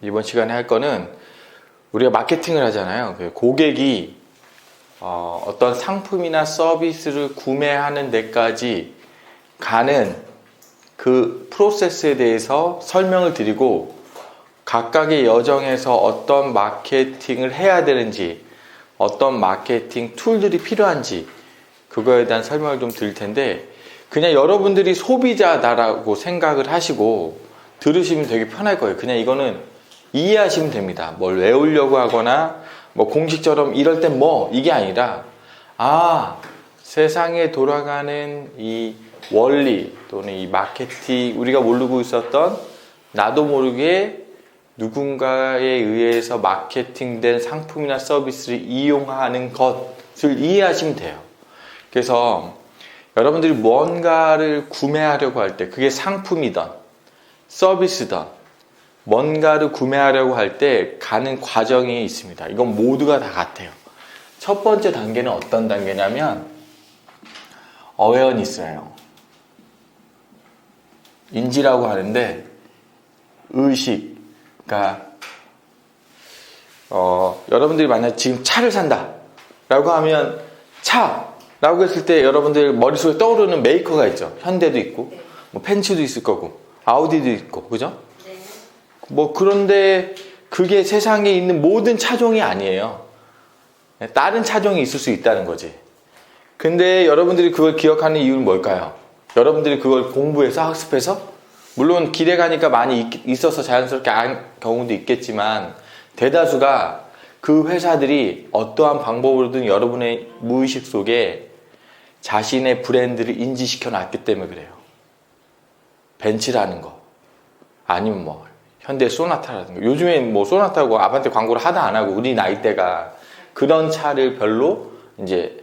이번 시간에 할 거는 우리가 마케팅을 하잖아요. 고객이 어떤 상품이나 서비스를 구매하는 데까지 가는 그 프로세스에 대해서 설명을 드리고 각각의 여정에서 어떤 마케팅을 해야 되는지 어떤 마케팅 툴들이 필요한지 그거에 대한 설명을 좀 드릴 텐데 그냥 여러분들이 소비자다라고 생각을 하시고 들으시면 되게 편할 거예요. 그냥 이거는 이해하시면 됩니다. 뭘 외우려고 하거나 뭐 공식처럼 이럴 땐 뭐 이게 아니라 세상에 돌아가는 이 원리 또는 이 마케팅 우리가 모르고 있었던 나도 모르게 누군가에 의해서 마케팅된 상품이나 서비스를 이용하는 것을 이해하시면 돼요. 그래서 여러분들이 뭔가를 구매하려고 할 때 그게 상품이든 서비스든 뭔가를 구매하려고 할 때 가는 과정이 있습니다. 이건 모두가 다 같아요. 첫 번째 단계는 어떤 단계냐면 어웨어니스예요. 인지라고 하는데 의식. 그러니까 여러분들이 만약 지금 차를 산다 라고 하면 차라고 했을 때 여러분들 머릿속에 떠오르는 메이커가 있죠. 현대도 있고 뭐 펜츠도 있을 거고 아우디도 있고 그죠? 뭐 그런데 그게 세상에 있는 모든 차종이 아니에요. 다른 차종이 있을 수 있다는 거지. 근데 여러분들이 그걸 기억하는 이유는 뭘까요? 여러분들이 그걸 공부해서 학습해서 물론 길에 가니까 많이 있어서 자연스럽게 안 경우도 있겠지만 대다수가 그 회사들이 어떠한 방법으로든 여러분의 무의식 속에 자신의 브랜드를 인지시켜 놨기 때문에 그래요. 벤츠라는 거 아니면 뭐 현대 소나타라든가 요즘에 뭐 소나타고 아반떼 광고를 하다 안 하고 우리 나이대가 그런 차를 별로 이제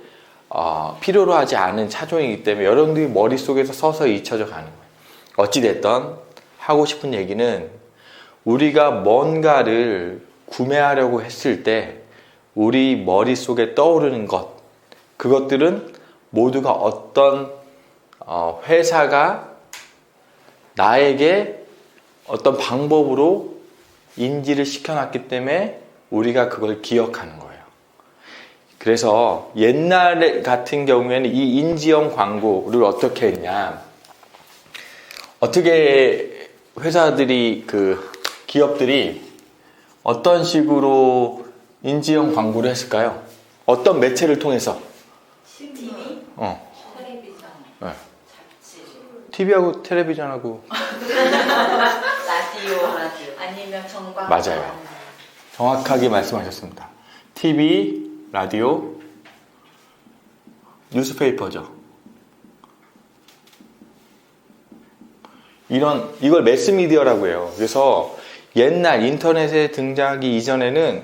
필요로 하지 않은 차종이기 때문에 여러분들이 머릿속에서 서서히 잊혀져 가는 거예요. 어찌됐든 하고 싶은 얘기는 우리가 뭔가를 구매하려고 했을 때 우리 머릿속에 떠오르는 것 그것들은 모두가 어떤 회사가 나에게 어떤 방법으로 인지를 시켜놨기 때문에 우리가 그걸 기억하는 거예요. 그래서 옛날 같은 경우에는 이 인지형 광고를 어떻게 했냐 어떻게 회사들이 기업들이 어떤 식으로 인지형 광고를 했을까요? 어떤 매체를 통해서? TV? 텔레비전? 네. 잡지? TV하고 텔레비전하고 라디오? 아니면 전광? 맞아요. 정확하게 말씀하셨습니다. TV, 라디오, 뉴스페이퍼죠. 이걸 매스미디어라고 해요. 그래서 옛날 인터넷에 등장하기 이전에는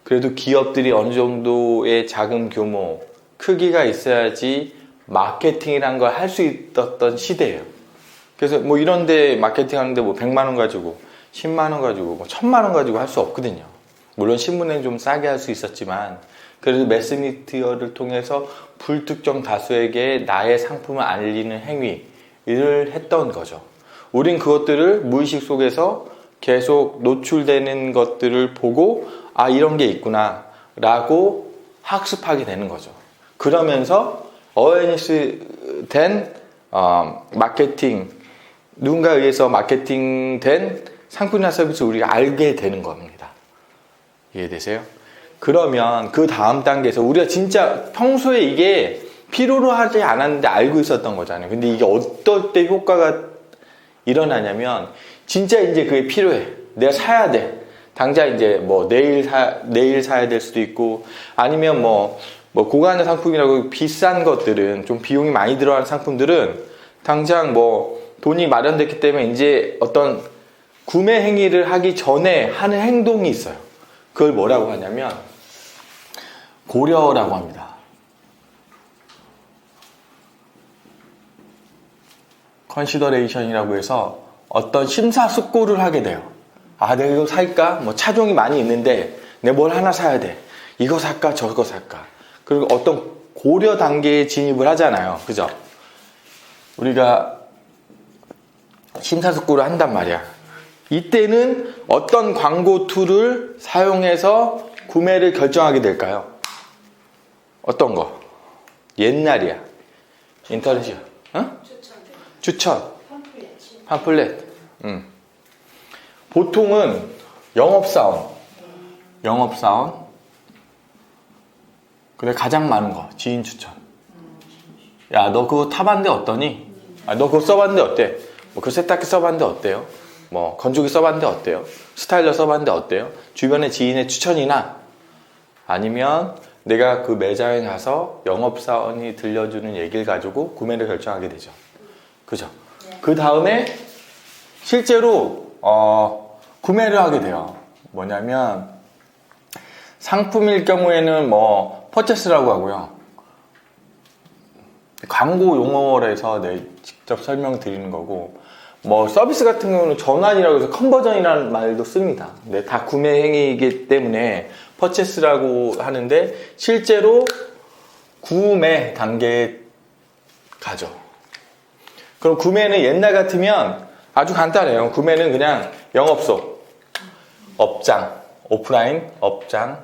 그래도 기업들이 어느 정도의 자금 규모, 크기가 있어야지 마케팅이란 걸 할 수 있었던 시대예요. 그래서 뭐 이런데 마케팅 하는데 뭐 100만 원 가지고 10만 원 가지고 뭐 1000만 원 가지고 할 수 없거든요. 물론 신문에 좀 싸게 할 수 있었지만 그래도 매스미디어를 통해서 불특정 다수에게 나의 상품을 알리는 행위를 했던 거죠. 우린 그것들을 무의식 속에서 계속 노출되는 것들을 보고 이런 게 있구나 라고 학습하게 되는 거죠. 그러면서 어웨니스 된 마케팅 누군가에 의해서 마케팅된 상품이나 서비스를 우리가 알게 되는 겁니다. 이해되세요? 그러면 그 다음 단계에서 우리가 진짜 평소에 이게 필요로 하지 않았는데 알고 있었던 거잖아요. 근데 이게 어떨 때 효과가 일어나냐면 진짜 이제 그게 필요해. 내가 사야 돼. 당장 이제 뭐 내일 사야 될 수도 있고 아니면 뭐 고가의 상품이라고 비싼 것들은 좀 비용이 많이 들어가는 상품들은 당장 뭐 돈이 마련됐기 때문에 이제 어떤 구매 행위를 하기 전에 하는 행동이 있어요. 그걸 뭐라고 하냐면 고려라고 합니다. 컨시더레이션이라고 해서 어떤 심사숙고를 하게 돼요. 내가 이거 살까? 뭐 차종이 많이 있는데 내가 뭘 하나 사야 돼. 이거 살까? 저거 살까? 그리고 어떤 고려 단계에 진입을 하잖아요. 그죠? 우리가 심사숙고를 한단 말이야. 이때는 어떤 광고 툴을 사용해서 구매를 결정하게 될까요? 어떤 거? 옛날이야. 인터넷이야. 어? 추천. 팜플렛. 보통은 영업사원. 그래, 가장 많은 거. 지인 추천. 야, 너 그거 타봤는데 어떠니? 아, 너 그거 써봤는데 어때? 뭐, 그 세탁기 써봤는데 어때요? 뭐, 건조기 써봤는데 어때요? 스타일러 써봤는데 어때요? 주변에 지인의 추천이나 아니면 내가 그 매장에 가서 영업사원이 들려주는 얘기를 가지고 구매를 결정하게 되죠. 그죠? 그 다음에 실제로 구매를 하게 돼요. 뭐냐면 상품일 경우에는 뭐 퍼체스라고 하고요. 광고 용어라서 직접 설명드리는 거고, 뭐 서비스 같은 경우는 전환이라고 해서 컨버전이라는 말도 씁니다. 근데 다 구매 행위이기 때문에 퍼체스라고 하는데 실제로 구매 단계에 가죠. 그럼 구매는 옛날 같으면 아주 간단해요. 구매는 그냥 영업소, 업장, 오프라인, 업장,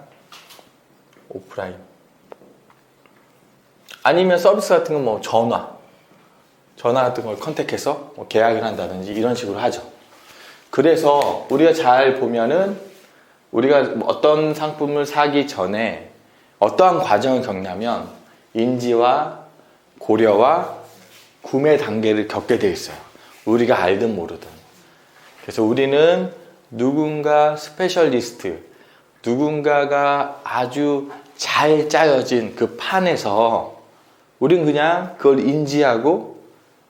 오프라인. 아니면 서비스 같은 건 뭐 전화 같은 걸 컨택해서 뭐 계약을 한다든지 이런 식으로 하죠. 그래서 우리가 잘 보면은 우리가 어떤 상품을 사기 전에 어떠한 과정을 겪냐면 인지와 고려와 구매 단계를 겪게 되어 있어요. 우리가 알든 모르든. 그래서 우리는 누군가 스페셜리스트, 누군가가 아주 잘 짜여진 그 판에서 우린 그냥 그걸 인지하고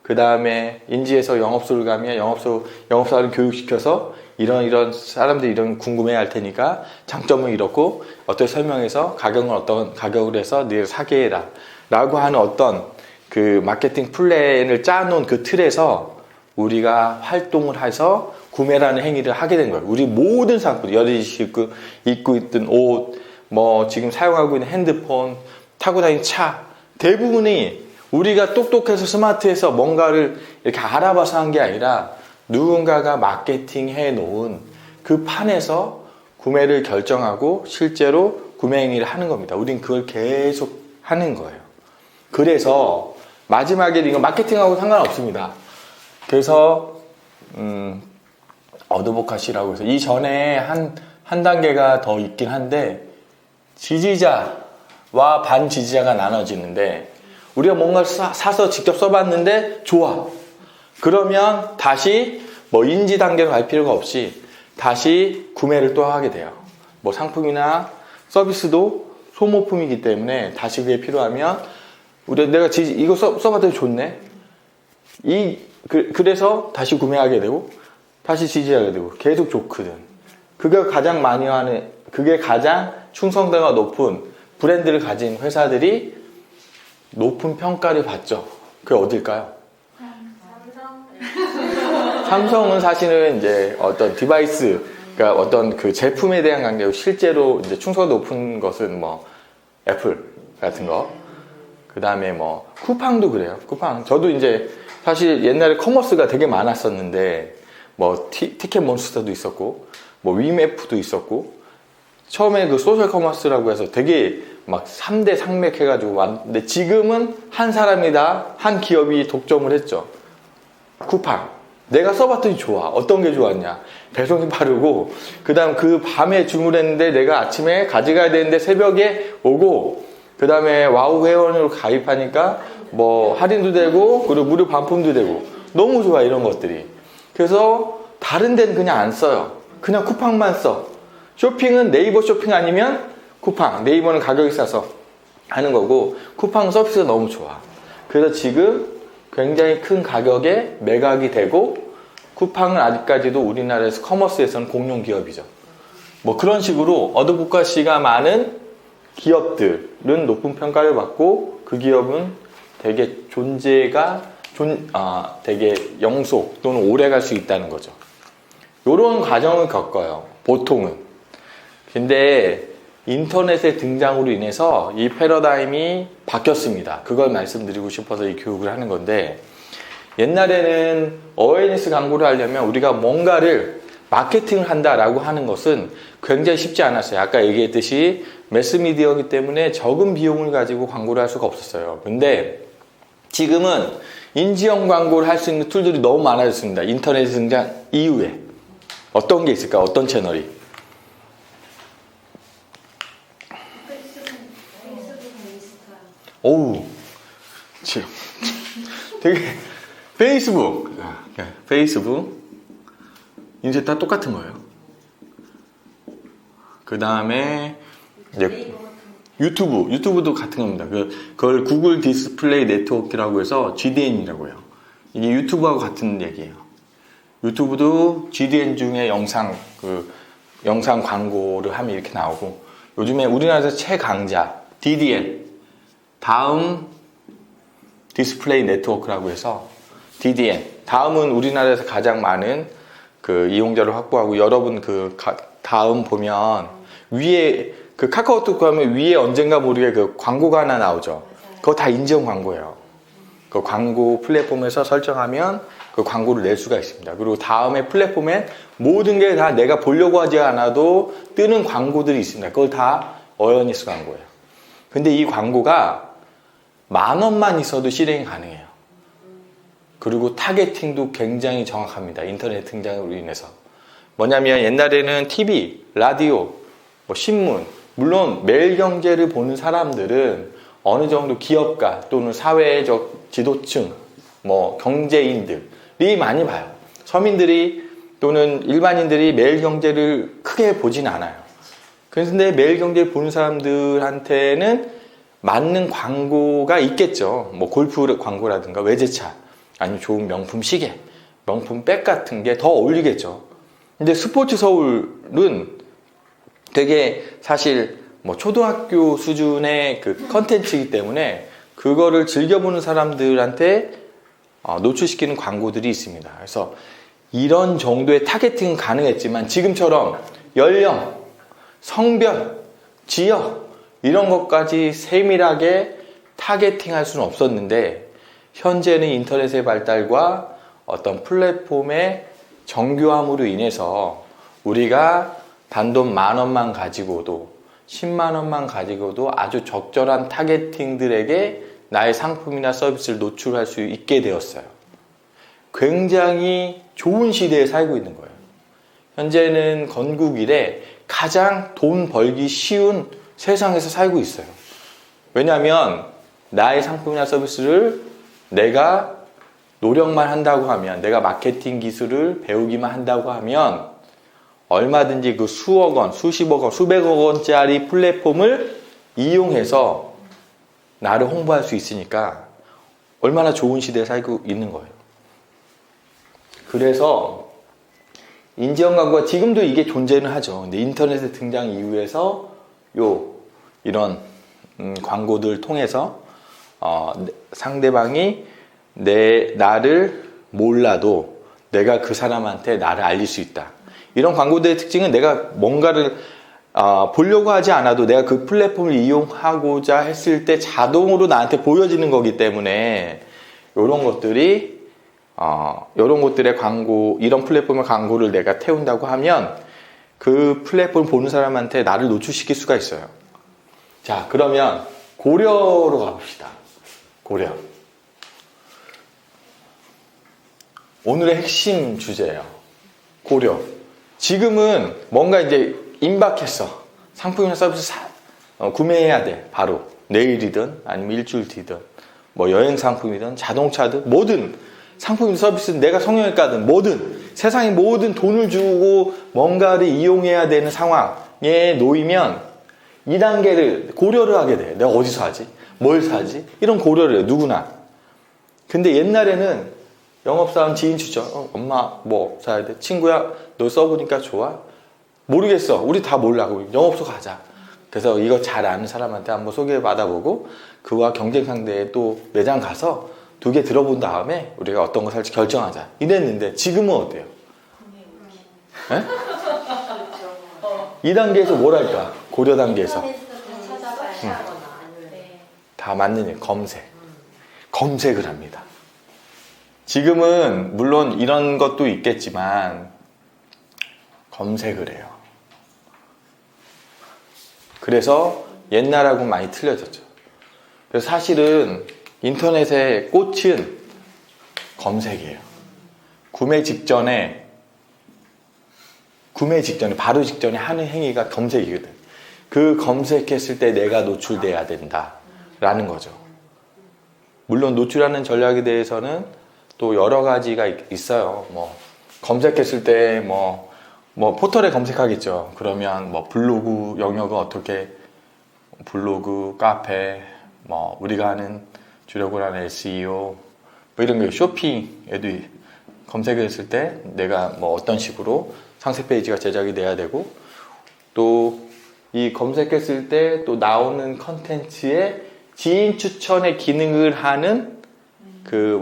그 다음에 인지해서 영업소를 가면 영업사를 교육시켜서 이런 사람들이 이런 궁금해 할 테니까 장점은 이렇고 어떻게 설명해서 가격은 어떤 가격으로 해서 너희를 사게 해라 라고 하는 어떤 그 마케팅 플랜을 짜놓은 그 틀에서 우리가 활동을 해서 구매라는 행위를 하게 된 거예요. 우리 모든 상품, 여러분이 입고 있던 옷, 뭐 지금 사용하고 있는 핸드폰, 타고 다니는 차, 대부분이 우리가 똑똑해서 스마트해서 뭔가를 이렇게 알아봐서 한 게 아니라 누군가가 마케팅 해 놓은 그 판에서 구매를 결정하고 실제로 구매 행위를 하는 겁니다. 우린 그걸 계속 하는 거예요. 그래서 마지막에 이거 마케팅하고 상관없습니다. 그래서 어드보카시라고 해서 이전에 한 단계가 더 있긴 한데 지지자와 반지지자가 나눠지는데 우리가 뭔가를 사서 직접 써봤는데 좋아. 그러면 다시 뭐 인지 단계로 갈 필요가 없이 다시 구매를 또 하게 돼요. 뭐 상품이나 서비스도 소모품이기 때문에 다시 그게 필요하면 내가 이거 써봤더니 좋네. 그래서 다시 구매하게 되고 다시 지지하게 되고 계속 좋거든. 그게 가장 충성도가 높은 브랜드를 가진 회사들이 높은 평가를 받죠. 그게 어딜까요? 삼성은 사실은 이제 어떤 디바이스, 그러니까 어떤 그 제품에 대한 관계고 실제로 이제 충성도 높은 것은 뭐 애플 같은 거, 그 다음에 뭐 쿠팡도 그래요. 쿠팡. 저도 이제 사실 옛날에 커머스가 되게 많았었는데 뭐 티켓몬스터도 있었고 뭐 위메프도 있었고 처음에 그 소셜 커머스라고 해서 되게 막 3대 상맥 해가지고 왔는데 지금은 한 사람이다, 한 기업이 독점을 했죠. 쿠팡. 내가 써봤더니 좋아. 어떤 게 좋았냐? 배송이 빠르고, 그 다음 그 밤에 주문했는데 내가 아침에 가져가야 되는데 새벽에 오고, 그 다음에 와우 회원으로 가입하니까 뭐 할인도 되고, 그리고 무료 반품도 되고, 너무 좋아, 이런 것들이. 그래서 다른 데는 그냥 안 써요. 그냥 쿠팡만 써. 쇼핑은 네이버 쇼핑 아니면 쿠팡. 네이버는 가격이 싸서 하는 거고, 쿠팡 서비스가 너무 좋아. 그래서 지금 굉장히 큰 가격에 매각이 되고, 쿠팡은 아직까지도 우리나라에서 커머스에서는 공룡 기업이죠. 뭐 그런 식으로 어드보카시가 많은 기업들은 높은 평가를 받고, 그 기업은 되게 되게 영속 또는 오래 갈 수 있다는 거죠. 요런 과정을 겪어요. 보통은. 근데 인터넷의 등장으로 인해서 이 패러다임이 바뀌었습니다. 그걸 말씀드리고 싶어서 이 교육을 하는 건데, 옛날에는 어웨이니스 광고를 하려면 우리가 뭔가를 마케팅을 한다라고 하는 것은 굉장히 쉽지 않았어요. 아까 얘기했듯이 매스미디어이기 때문에 적은 비용을 가지고 광고를 할 수가 없었어요. 근데 지금은 인지형 광고를 할 수 있는 툴들이 너무 많아졌습니다. 인터넷 등장 이후에. 어떤 게 있을까? 어떤 채널이? 오우, 지금 되게 페이스북, 이제 다 똑같은 거예요. 그 다음에 이제 유튜브도 같은 겁니다. 그걸 구글 디스플레이 네트워크라고 해서 GDN이라고 해요. 이게 유튜브하고 같은 얘기예요. 유튜브도 GDN 중에 영상 광고를 하면 이렇게 나오고, 요즘에 우리나라에서 최강자 DDN, 다음 디스플레이 네트워크라고 해서 DDN, 다음은 우리나라에서 가장 많은 그 이용자를 확보하고, 여러분 다음 보면 위에 그 카카오톡 가면 위에 언젠가 모르게 그 광고가 하나 나오죠. 그거 다 인지형 광고예요. 그 광고 플랫폼에서 설정하면 그 광고를 낼 수가 있습니다. 그리고 다음에 플랫폼엔 모든 게 다 내가 보려고 하지 않아도 뜨는 광고들이 있습니다. 그걸 다 어웨어니스 광고예요. 근데 이 광고가 10,000원만 있어도 실행이 가능해요. 그리고 타겟팅도 굉장히 정확합니다. 인터넷 등장으로 인해서. 뭐냐면 옛날에는 TV, 라디오, 신문, 물론 매일경제를 보는 사람들은 어느 정도 기업가 또는 사회적 지도층, 경제인들이 많이 봐요. 서민들이 또는 일반인들이 매일경제를 크게 보진 않아요. 그런데 매일경제를 보는 사람들한테는 맞는 광고가 있겠죠. 골프 광고라든가 외제차, 아니면 좋은 명품 시계, 명품 백 같은 게 더 어울리겠죠. 근데 스포츠 서울은 되게 사실 초등학교 수준의 그 컨텐츠이기 때문에 그거를 즐겨보는 사람들한테 노출시키는 광고들이 있습니다. 그래서 이런 정도의 타겟팅은 가능했지만 지금처럼 연령, 성별, 지역 이런 것까지 세밀하게 타겟팅할 수는 없었는데, 현재는 인터넷의 발달과 어떤 플랫폼의 정교함으로 인해서 우리가 단돈 10,000원만 가지고도 100,000원만 가지고도 아주 적절한 타겟팅들에게 나의 상품이나 서비스를 노출할 수 있게 되었어요. 굉장히 좋은 시대에 살고 있는 거예요. 현재는 건국 이래 가장 돈 벌기 쉬운 세상에서 살고 있어요. 왜냐하면 나의 상품이나 서비스를 내가 노력만 한다고 하면, 내가 마케팅 기술을 배우기만 한다고 하면 얼마든지 그 수억 원, 수십억 원, 수백억 원짜리 플랫폼을 이용해서 나를 홍보할 수 있으니까 얼마나 좋은 시대에 살고 있는 거예요. 그래서 인지형 광고가 지금도 이게 존재는 하죠. 근데 인터넷의 등장 이후에서 이런 광고들 통해서 상대방이 나를 몰라도 내가 그 사람한테 나를 알릴 수 있다. 이런 광고들의 특징은 내가 뭔가를 보려고 하지 않아도 내가 그 플랫폼을 이용하고자 했을 때 자동으로 나한테 보여지는 거기 때문에 이런 것들의 광고, 이런 플랫폼의 광고를 내가 태운다고 하면 그 플랫폼 보는 사람한테 나를 노출시킬 수가 있어요. 자, 그러면 고려로 가봅시다. 고려. 오늘의 핵심 주제예요. 고려. 지금은 뭔가 이제 임박했어. 상품이나 서비스 구매해야 돼. 바로 내일이든 아니면 일주일 뒤든, 여행 상품이든 자동차든 모든 상품이나 서비스는 내가 성형외과든 뭐든 세상의 모든 돈을 주고 뭔가를 이용해야 되는 상황에 놓이면 2단계를 고려를 하게 돼. 내가 어디서 하지? 뭘 사지? 이런 고려를 해, 누구나. 근데 옛날에는 영업사원 지인 주죠. 엄마 뭐 사야 돼? 친구야 너 써보니까 좋아? 모르겠어. 우리 다 몰라. 영업소 가자. 그래서 이거 잘 아는 사람한테 한번 소개받아보고 그와 경쟁 상대에 또 매장 가서 2개 들어본 다음에 우리가 어떤 거 살지 결정하자. 이랬는데 지금은 어때요? 네? 2단계에서 뭘 할까? 고려 단계에서 다 맞는 일, 검색을 합니다. 지금은 물론 이런 것도 있겠지만 검색을 해요. 그래서 옛날하고 많이 틀려졌죠. 그래서 사실은 인터넷의 꽃은 검색이에요. 구매 직전에 바로 직전에 하는 행위가 검색이거든. 그 검색했을 때 내가 노출돼야 된다라는 거죠. 물론 노출하는 전략에 대해서는 또 여러 가지가 있어요. 뭐 검색했을 때 뭐 포털에 검색하겠죠. 그러면 뭐 블로그 영역은 어떻게, 블로그, 카페, 뭐 우리가 하는 주력으로 하는 SEO 뭐 이런 거, 쇼핑에도 검색했을 때 내가 뭐 어떤 식으로 상세 페이지가 제작이 돼야 되고, 또 이 검색했을 때 또 나오는 컨텐츠에 지인 추천의 기능을 하는 그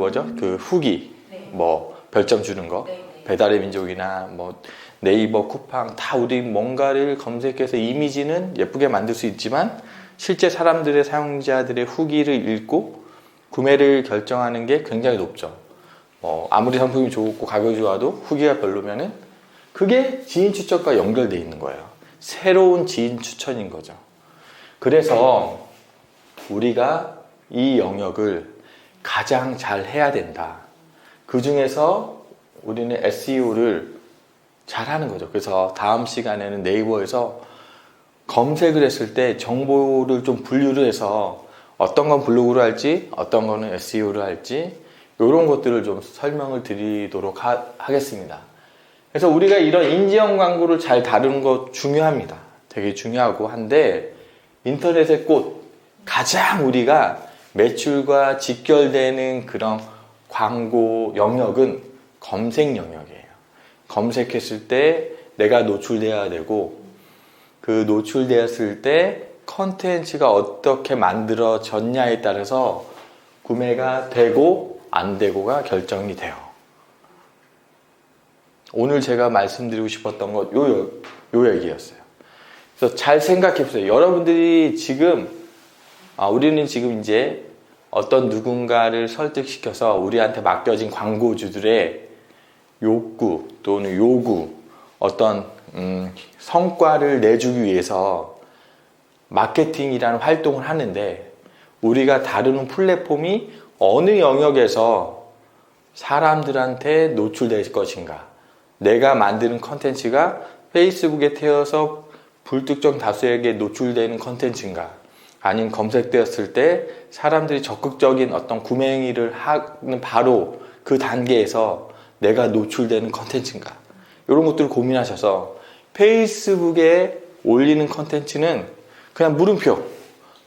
후기, 네. 뭐 별점 주는 거, 네. 배달의 민족이나 뭐 네이버 쿠팡, 다 우리 뭔가를 검색해서 이미지는 예쁘게 만들 수 있지만 실제 사람들의, 사용자들의 후기를 읽고 구매를 결정하는 게 굉장히 높죠. 아무리 상품이 좋고 가격이 좋아도 후기가 별로면은 그게 지인 추천과 연결되어 있는 거예요. 새로운 지인 추천인 거죠. 그래서 우리가 이 영역을 가장 잘 해야 된다. 그 중에서 우리는 SEO를 잘 하는 거죠. 그래서 다음 시간에는 네이버에서 검색을 했을 때 정보를 좀 분류를 해서 어떤 건 블로그로 할지, 어떤 거는 SEO를 할지, 이런 것들을 좀 설명을 드리도록 하겠습니다. 그래서 우리가 이런 인지형 광고를 잘 다루는 거 중요합니다. 되게 중요하고 한데, 인터넷의 꽃, 가장 우리가 매출과 직결되는 그런 광고 영역은 검색 영역이에요. 검색했을 때 내가 노출돼야 되고, 그 노출되었을 때 컨텐츠가 어떻게 만들어졌냐에 따라서 구매가 되고 안 되고가 결정이 돼요. 오늘 제가 말씀드리고 싶었던 것 요 얘기였어요. 그래서 잘 생각해 보세요. 여러분들이 지금 우리는 지금 이제 어떤 누군가를 설득시켜서 우리한테 맡겨진 광고주들의 욕구 또는 요구, 어떤 성과를 내주기 위해서 마케팅이라는 활동을 하는데, 우리가 다루는 플랫폼이 어느 영역에서 사람들한테 노출될 것인가, 내가 만드는 컨텐츠가 페이스북에 튀어서 불특정 다수에게 노출되는 컨텐츠인가, 아니면 검색되었을 때 사람들이 적극적인 어떤 구매 행위를 하는 바로 그 단계에서 내가 노출되는 컨텐츠인가, 이런 것들을 고민하셔서 페이스북에 올리는 컨텐츠는 그냥 물음표,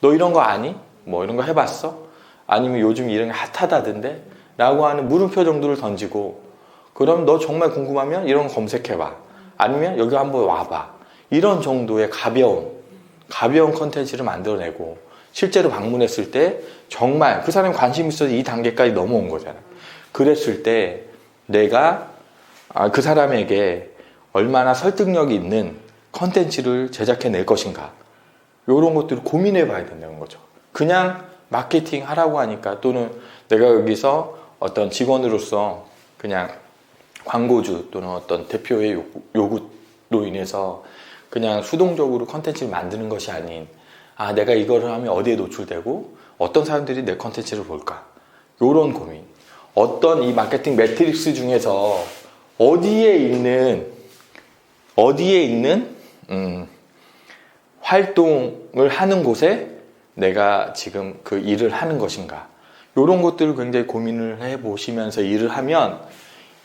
너 이런 거 아니? 뭐 이런 거 해봤어? 아니면 요즘 이런 게 핫하다던데? 라고 하는 물음표 정도를 던지고, 그럼 너 정말 궁금하면 이런 거 검색해봐, 아니면 여기 한번 와봐, 이런 정도의 가벼운 컨텐츠를 만들어내고, 실제로 방문했을 때 정말 그 사람이 관심 있어서 이 단계까지 넘어온 거잖아요. 그랬을 때 내가 그 사람에게 얼마나 설득력이 있는 컨텐츠를 제작해낼 것인가, 이런 것들을 고민해 봐야 된다는 거죠. 그냥 마케팅 하라고 하니까, 또는 내가 여기서 어떤 직원으로서 그냥 광고주 또는 어떤 대표의 요구로 인해서 그냥 수동적으로 컨텐츠를 만드는 것이 아닌, 내가 이거를 하면 어디에 노출되고 어떤 사람들이 내 컨텐츠를 볼까, 이런 고민. 어떤 이 마케팅 매트릭스 중에서 어디에 있는 활동을 하는 곳에 내가 지금 그 일을 하는 것인가, 이런 것들을 굉장히 고민을 해보시면서 일을 하면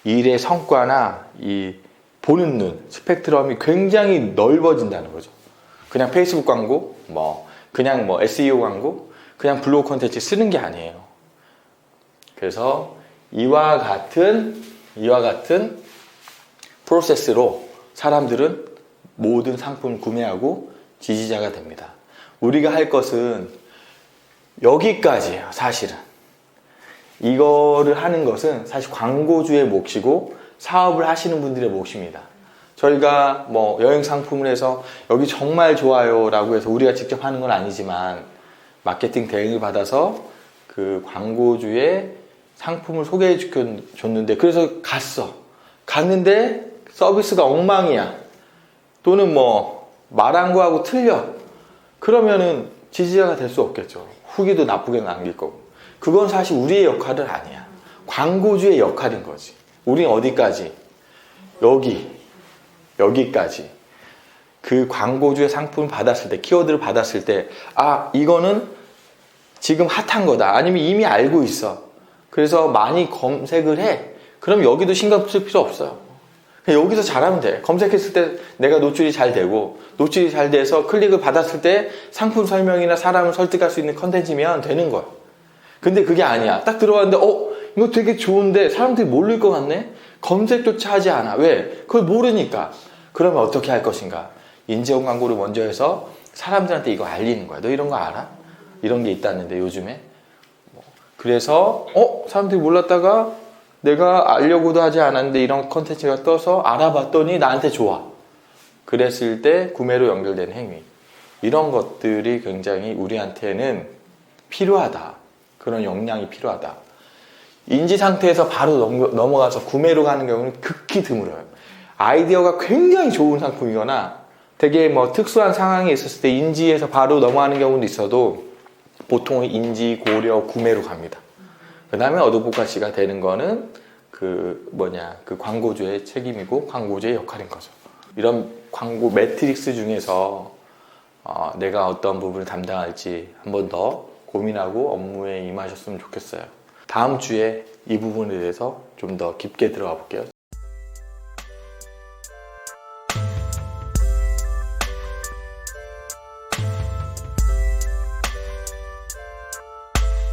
일의 성과나 이 보는 눈, 스펙트럼이 굉장히 넓어진다는 거죠. 그냥 페이스북 광고, 그냥 SEO 광고, 그냥 블로그 콘텐츠 쓰는 게 아니에요. 그래서 이와 같은 프로세스로 사람들은 모든 상품을 구매하고 지지자가 됩니다. 우리가 할 것은 여기까지예요, 사실은. 이거를 하는 것은 사실 광고주의 몫이고 사업을 하시는 분들의 몫입니다. 저희가 여행 상품을 해서 여기 정말 좋아요 라고 해서 우리가 직접 하는 건 아니지만, 마케팅 대행을 받아서 그 광고주의 상품을 소개해 줬는데, 그래서 갔는데 서비스가 엉망이야. 또는 뭐 말한 거하고 틀려. 그러면은 지지자가 될 수 없겠죠. 후기도 나쁘게 남길 거고. 그건 사실 우리의 역할은 아니야. 광고주의 역할인 거지. 우린 어디까지? 여기까지. 그 광고주의 상품을 받았을 때, 키워드를 받았을 때, 아, 이거는 지금 핫한 거다. 아니면 이미 알고 있어. 그래서 많이 검색을 해. 그럼 여기도 신경 쓸 필요 없어요. 그냥 여기서 잘하면 돼. 검색했을 때 내가 노출이 잘 되고, 노출이 잘 돼서 클릭을 받았을 때 상품 설명이나 사람을 설득할 수 있는 컨텐츠면 되는 거야. 근데 그게 아니야. 딱 들어왔는데, 이거 되게 좋은데 사람들이 모를 것 같네? 검색조차 하지 않아. 왜? 그걸 모르니까. 그러면 어떻게 할 것인가? 인지원 광고를 먼저 해서 사람들한테 이거 알리는 거야. 너 이런 거 알아? 이런 게 있다는데 요즘에. 그래서 사람들이 몰랐다가 내가 알려고도 하지 않았는데 이런 컨텐츠가 떠서 알아봤더니 나한테 좋아. 그랬을 때 구매로 연결되는 행위. 이런 것들이 굉장히 우리한테는 필요하다. 그런 역량이 필요하다. 인지 상태에서 바로 넘어가서 구매로 가는 경우는 극히 드물어요. 아이디어가 굉장히 좋은 상품이거나 되게 뭐 특수한 상황이 있었을 때 인지에서 바로 넘어가는 경우도 있어도 보통은 인지, 고려, 구매로 갑니다. 그 다음에 어드보카시가 되는 거는 그 광고주의 책임이고 광고주의 역할인 거죠. 이런 광고 매트릭스 중에서 내가 어떤 부분을 담당할지 한 번 더 고민하고 업무에 임하셨으면 좋겠어요. 다음 주에 이 부분에 대해서 좀 더 깊게 들어가 볼게요.